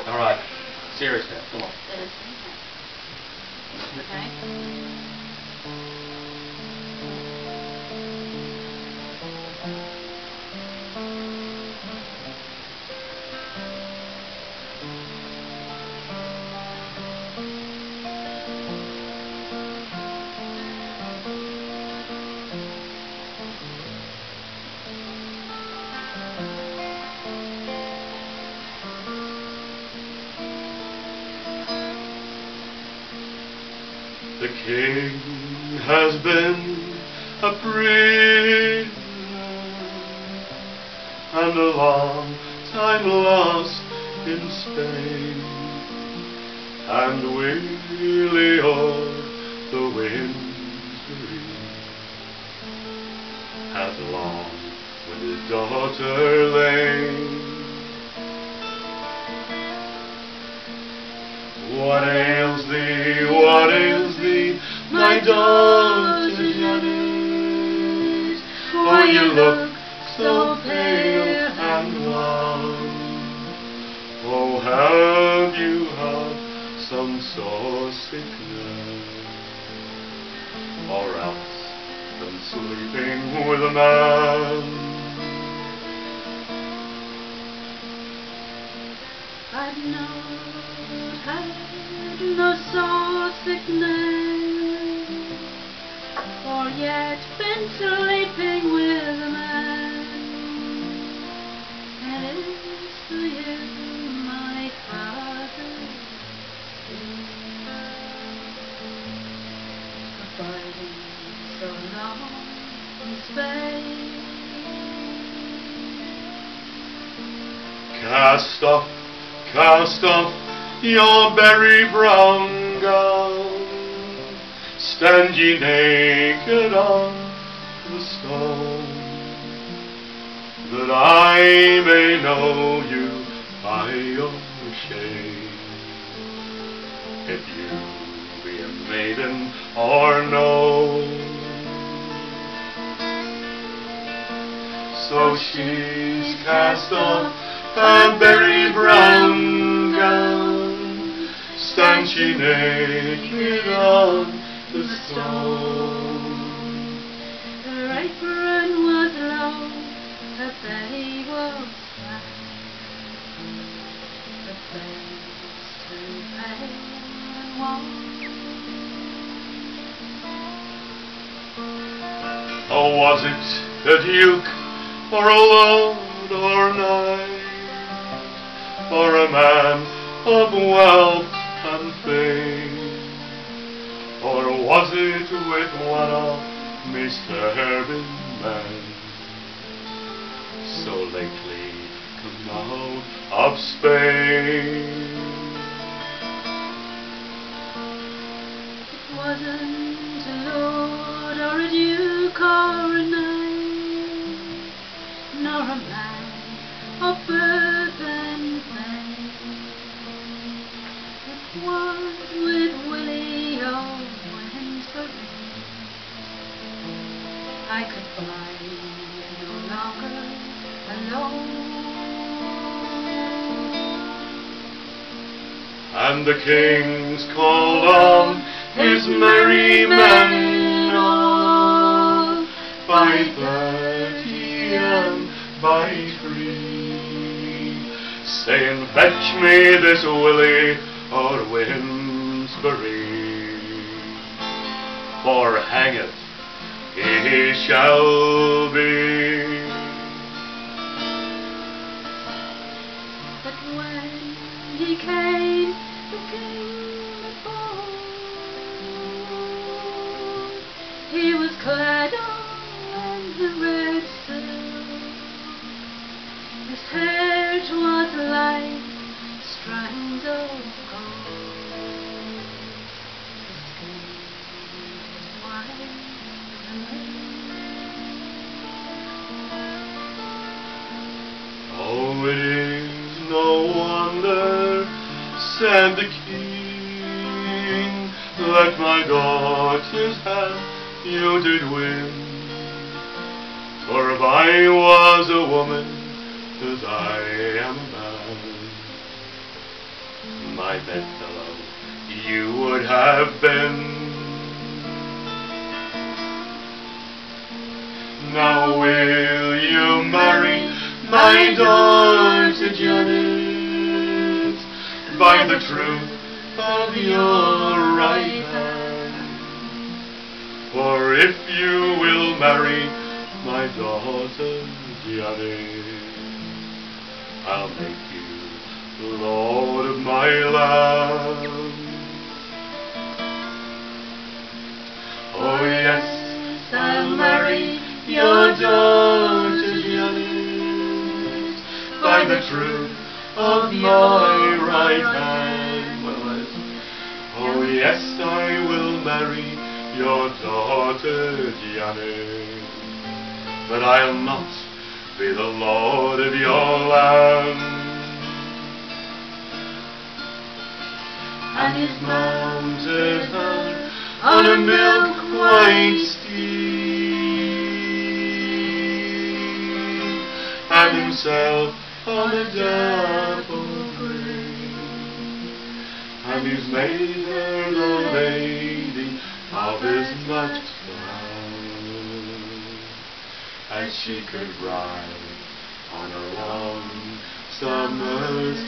All right, serious now, come on. Okay. The king has been a prisoner and a long time lost in Spain, and Willie o'er the Windsbury has long with his daughter lain. What ails thee, what ails thee, my daughter Janet? For you look so pale and wan. Oh, have you had some sore sickness, or else been sleeping with a man? I've not had no sore sickness, or yet been sleeping with a man. And it's for you, my father, abiding so long in Spain. Cast off your berry brown gown, stand ye naked on the stone, that I may know you by your shade, if you be a maiden or no. So she's cast off her berry brown gown, stands she naked on the stone. Her apron was low, her belly was flat, her face too pale and wan. Oh, was it a duke or a lord or knight, or a man of wealth and fame, or was it with one of me serving men, so lately come out of Spain? It wasn't a lord or a duke or a knight, nor a man of birth and fame. It was with Willie of Windsbury. I could fly no longer alone. And the king's called on his merry men all, by 30 and by 3, saying, fetch me this Willie or Windsbury, for hang it, he shall be. But when he came, the king before, he was clad all in the red silk. His hair was like strands of gold. His skin was white and red. Oh, it is no wonder, said the king, that my daughter's hand you did win, was a woman, as I am a man. My bedfellow you would have been. Now will you marry my daughter Janet by the truth of your right hand? For if you will marry my daughter Janet, I'll make you lord of my land. Oh yes, I'll marry your daughter Janet by the truth of my right hand. Oh yes, I will marry your daughter Janet, but I'll not be the lord of your land. And he's mounted on a milk-white steed, and himself on a dapple grey, and he's made her the lady of his next crown, as she could ride on a long summer's